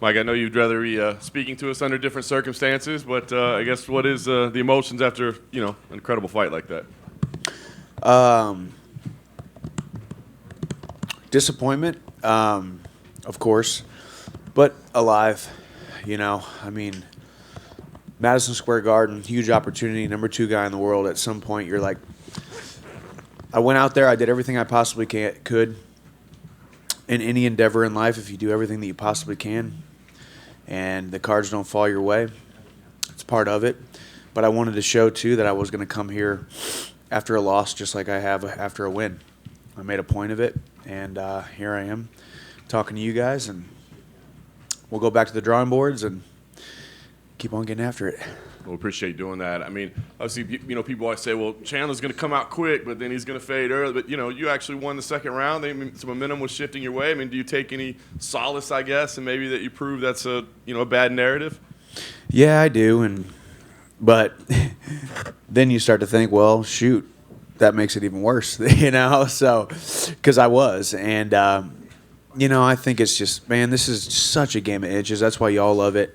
Mike, I know you'd rather be speaking to us under different circumstances, but I guess what is the emotions after an incredible fight like that? Disappointment, of course, but alive. I mean, Madison Square Garden, huge opportunity, number 2 guy in the world. At some point, you're like, I went out there, I did everything I possibly could. In any endeavor in life, if you do everything that you possibly can, and the cards don't fall your way, it's part of it. But I wanted to show, too, that I was going to come here after a loss just like I have after a win. I made a point of it, and here I am talking to you guys, and we'll go back to the drawing boards and keep on getting after it. Well, appreciate you doing that. I mean, obviously, people always say, well, Chandler's going to come out quick, but then he's going to fade early. But, you actually won the second round. I mean, some momentum was shifting your way. I mean, do you take any solace, I guess, and maybe that you prove that's a bad narrative? Yeah, I do. But then you start to think, well, shoot, that makes it even worse, So, because I was. And, I think it's just, man, this is such a game of inches. That's why y'all love it.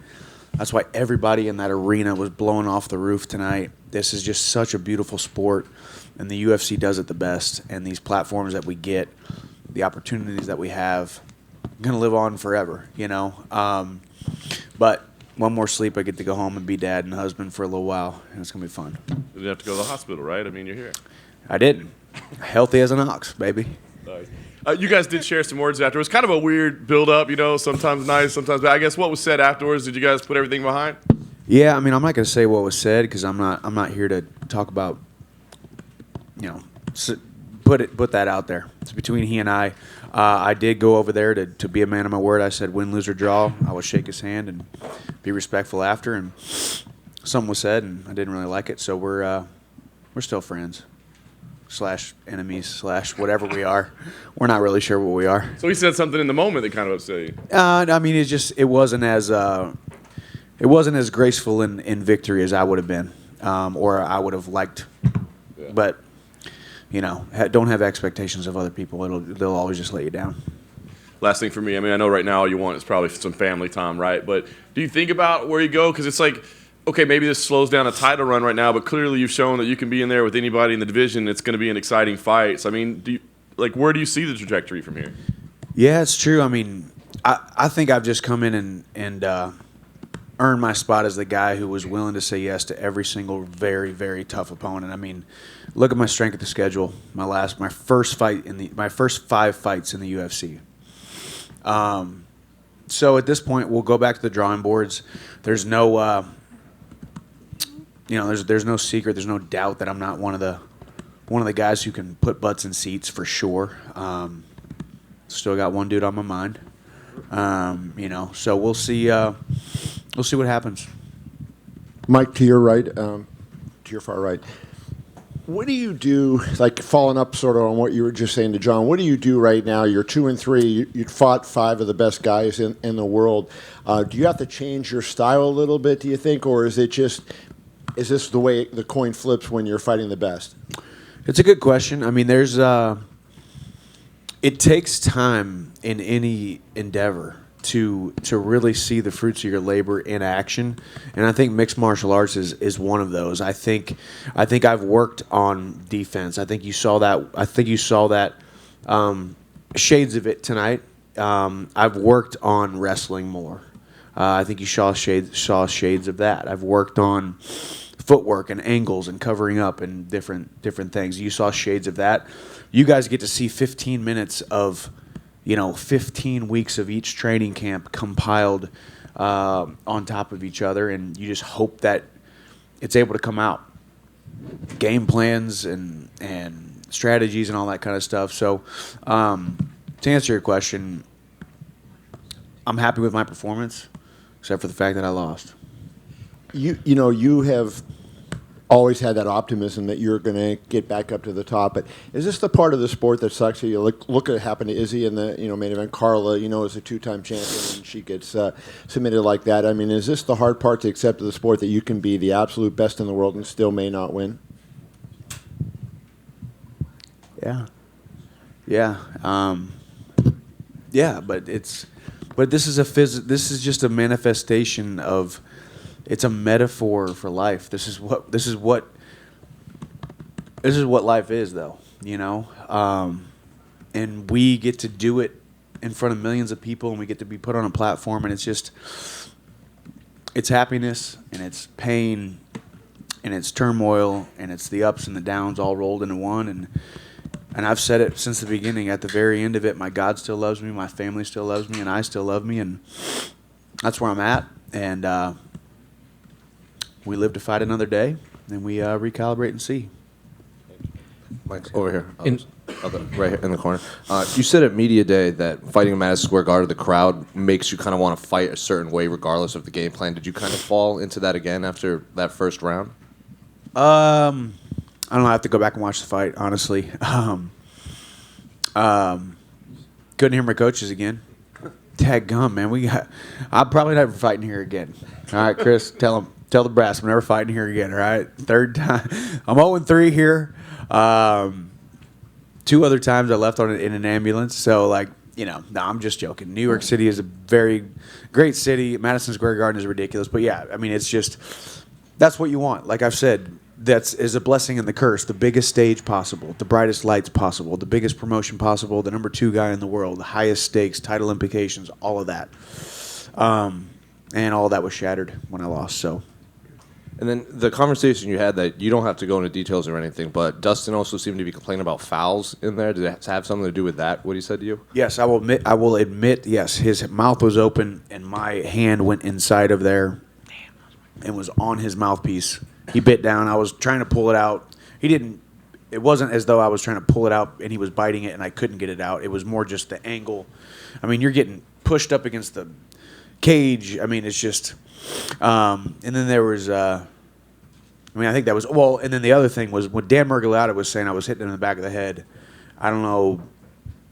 That's why everybody in that arena was blowing off the roof tonight. This is just such a beautiful sport, and the UFC does it the best. And these platforms that we get, the opportunities that we have, are going to live on forever, But one more sleep, I get to go home and be dad and husband for a little while, and it's going to be fun. You didn't have to go to the hospital, right? I mean, you're here. I didn't. Healthy as an ox, baby. Nice. You guys did share some words afterwards. Kind of a weird build-up, sometimes nice, sometimes bad. I guess what was said afterwards, did you guys put everything behind? Yeah, I mean, I'm not going to say what was said because I'm not here to talk about, put that out there. It's between he and I. I did go over there to be a man of my word. I said win, lose, or draw. I would shake his hand and be respectful after. And something was said, and I didn't really like it. So we're still friends. / enemies / whatever we are. We're not really sure what we are. So he said something in the moment that kind of upset you. I mean, it wasn't as graceful in victory as I would have been, or I would have liked. Yeah. But don't have expectations of other people. They'll always just let you down. Last thing for me, I mean, I know right now all you want is probably some family time, right? But do you think about where you go? Because it's like, okay, maybe this slows down a title run right now, but clearly you've shown that you can be in there with anybody in the division. It's going to be an exciting fight. So, I mean, where do you see the trajectory from here? Yeah, it's true. I mean, I think I've just come in and earned my spot as the guy who was willing to say yes to every single very, very tough opponent. I mean, look at my strength of the schedule. My first 5 fights in the UFC. So at this point, we'll go back to the drawing boards. There's no. There's no secret. There's no doubt that I'm not one of the guys who can put butts in seats for sure. Still got one dude on my mind. So we'll see. We'll see what happens. Mike, to your right, to your far right. What do you do? Like following up sort of on what you were just saying to John. What do you do right now? You're 2-3. You fought 5 of the best guys in the world. Do you have to change your style a little bit? Do you think, or is it just? Is this the way the coin flips when you're fighting the best? It's a good question. I mean, it takes time in any endeavor to really see the fruits of your labor in action, and I think mixed martial arts is one of those. I think I've worked on defense. I think you saw that shades of it tonight. I've worked on wrestling more. I think you saw shades of that. I've worked on footwork and angles and covering up and different things. You saw shades of that. You guys get to see 15 minutes of 15 weeks of each training camp compiled on top of each other, and you just hope that it's able to come out. Game plans and strategies and all that kind of stuff. So to answer your question, I'm happy with my performance, except for the fact that I lost. You have always had that optimism that you're going to get back up to the top. But is this the part of the sport that sucks? You look at what happened to Izzy in the main event. Carla, is a 2-time champion, and she gets submitted like that. I mean, is this the hard part to accept of the sport, that you can be the absolute best in the world and still may not win? Yeah. Yeah. Yeah, but this is just a manifestation of, it's a metaphor for life. This is what life is, though, and we get to do it in front of millions of people, and we get to be put on a platform, and it's happiness, and it's pain, and it's turmoil, and it's the ups and the downs all rolled into one. And I've said it since the beginning. At the very end of it, my God still loves me, my family still loves me, and I still love me, and that's where I'm at. And we live to fight another day, and we recalibrate and see. Mike's over here, right here in the corner. You said at Media Day that fighting in Madison Square Garden, the crowd makes you kind of want to fight a certain way regardless of the game plan. Did you kind of fall into that again after that first round? I don't know. I have to go back and watch the fight, honestly. Couldn't hear my coaches again. Dadgum, man. I'm probably never fighting here again. All right, Chris, tell the brass I'm never fighting here again, all right? Third time. I'm 0-3 here. 2 other times I left in an ambulance. So, no, I'm just joking. New York City is a very great city. Madison Square Garden is ridiculous. But, yeah, I mean, it's just – that's what you want. Like I've said, is a blessing and the curse. The biggest stage possible, the brightest lights possible, the biggest promotion possible, the number 2 guy in the world, the highest stakes, title implications, all of that. And all of that was shattered when I lost, so – And then the conversation you had, that you don't have to go into details or anything, but Dustin also seemed to be complaining about fouls in there. Did it have something to do with that, what he said to you? Yes, I will admit, yes, his mouth was open and my hand went inside of there and was on his mouthpiece. He bit down. I was trying to pull it out. It wasn't as though I was trying to pull it out and he was biting it and I couldn't get it out. It was more just the angle. I mean, you're getting pushed up against the cage. I mean, it's just... and then there was, I think that was, and then the other thing was when Dan Murgulata was saying I was hitting him in the back of the head. I don't know,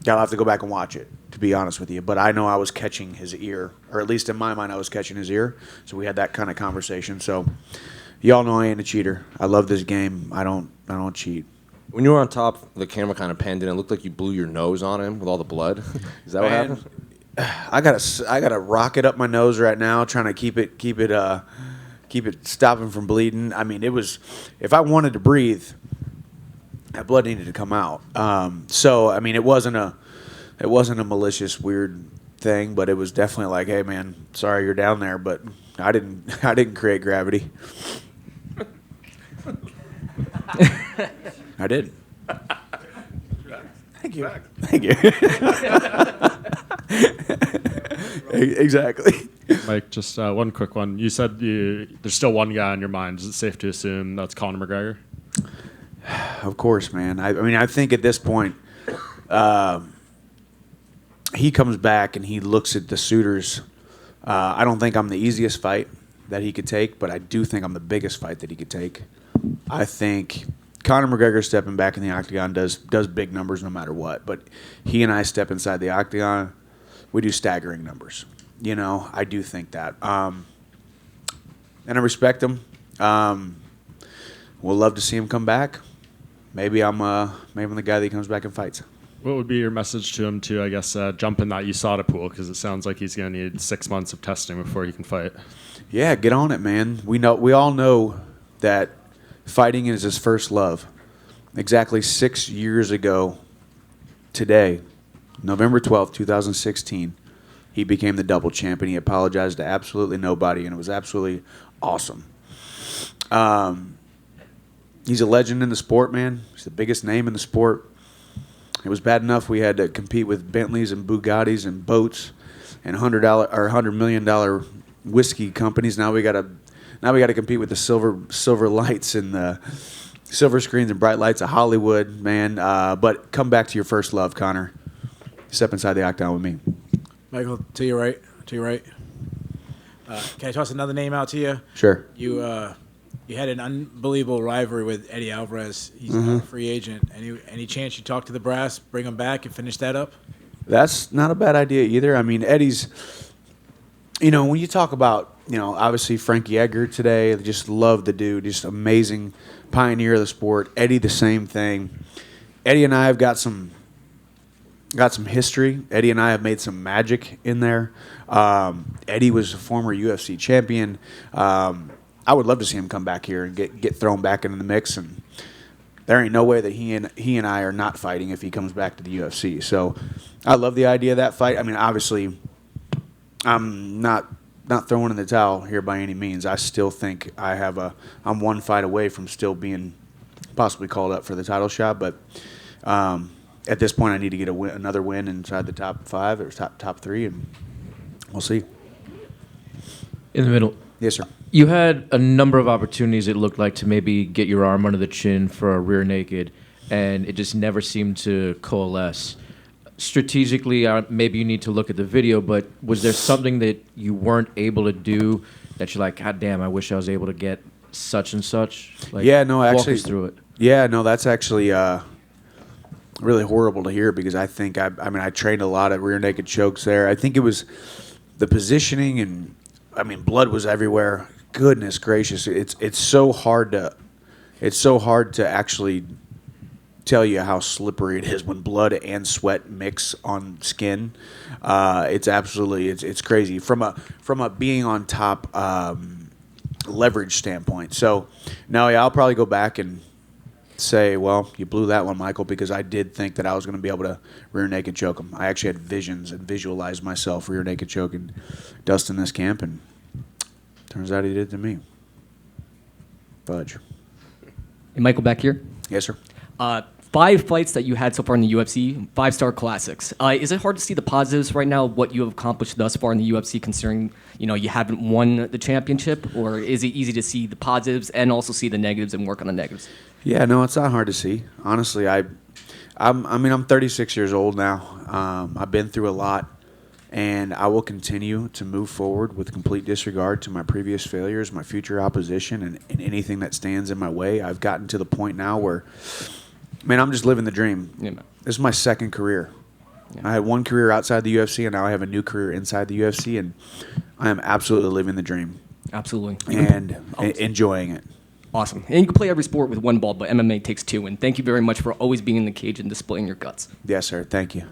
I'll have to go back and watch it, to be honest with you, but I know I was catching his ear, or at least in my mind I was catching his ear, so we had that kind of conversation. So y'all know I ain't a cheater. I love this game. I don't cheat. When you were on top, the camera kind of panned in. It looked like you blew your nose on him with all the blood. Is that what happened? I gotta rocket up my nose right now, trying to keep it stopping from bleeding. I mean, it was, if I wanted to breathe, that blood needed to come out. So I mean, it wasn't a malicious weird thing, but it was definitely like, hey man, sorry you're down there, but I didn't create gravity. I didn't. Thank you. Exactly. Mike, just one quick one. You said there's still one guy on your mind. Is it safe to assume that's Conor McGregor? Of course, man. I mean, I think at this point, he comes back and he looks at the suitors. I don't think I'm the easiest fight that he could take, but I do think I'm the biggest fight that he could take. I think Conor McGregor stepping back in the octagon does big numbers no matter what. But he and I step inside the octagon, we do staggering numbers. I do think that. And I respect him. We'll love to see him come back. Maybe I'm the guy that comes back and fights. What would be your message to him to, I guess, jump in that USADA pool? Because it sounds like he's going to need 6 months of testing before he can fight. Yeah, get on it, man. We all know that fighting is his first love. Exactly 6 years ago today, November 12th, 2016, he became the double champion. He apologized to absolutely nobody, and it was absolutely awesome. He's a legend in the sport, man. He's the biggest name in the sport. It was bad enough we had to compete with Bentleys and Bugattis and boats and $100 million whiskey companies. Now we got to compete with the silver lights and the silver screens and bright lights of Hollywood, man. But come back to your first love, Conor. Step inside the octagon with me. Michael, to your right. Can I toss another name out to you? Sure. You You had an unbelievable rivalry with Eddie Alvarez. He's now a free agent. Any chance you talk to the brass, bring him back, and finish that up? That's not a bad idea either. I mean, Eddie's, when you talk about, obviously Frankie Edgar today, I just love the dude, just amazing pioneer of the sport. Eddie, the same thing. Eddie and I have got some history. Eddie and I have made some magic in there. Eddie was a former UFC champion. I would love to see him come back here and get thrown back into the mix. And there ain't no way that he and I are not fighting if he comes back to the UFC. So I love the idea of that fight. I mean, obviously, I'm not throwing in the towel here by any means. I still think I'm one fight away from still being possibly called up for the title shot. But at this point, I need to get another win inside the top 5 or top 3, and we'll see. In the middle. Yes, sir. You had a number of opportunities, it looked like, to maybe get your arm under the chin for a rear naked, and it just never seemed to coalesce. Strategically, maybe you need to look at the video, but was there something that you weren't able to do that you're like, God damn, I wish I was able to get such and such? Like, yeah, no, walk actually. us through it. Yeah, no, that's actually really horrible to hear because I think, I trained a lot of rear naked chokes there. I think it was the positioning and, blood was everywhere. Goodness gracious, it's so hard to actually tell you how slippery it is when blood and sweat mix on skin. It's crazy from a being on top leverage standpoint. So now, yeah, I'll probably go back and say, well, you blew that one, Michael, because I did think that I was going to be able to rear naked choke him. I actually had visions and visualized myself rear naked choking Dustin this camp, and turns out he did to me. Fudge. And Michael, back here. Yes, sir. 5 fights that you had so far in the UFC, 5-star classics. Is it hard to see the positives right now, what you have accomplished thus far in the UFC, considering you haven't won the championship? Or is it easy to see the positives and also see the negatives and work on the negatives? Yeah, no, it's not hard to see. Honestly, I'm 36 years old now. I've been through a lot, and I will continue to move forward with complete disregard to my previous failures, my future opposition, and anything that stands in my way. I've gotten to the point now where, man, I'm just living the dream. Yeah, man. This is my second career. Yeah. I had one career outside the UFC, and now I have a new career inside the UFC, and I am absolutely living the dream. Absolutely. And enjoying it. Awesome. And you can play every sport with one ball, but MMA takes 2. And thank you very much for always being in the cage and displaying your guts. Yes, sir. Thank you.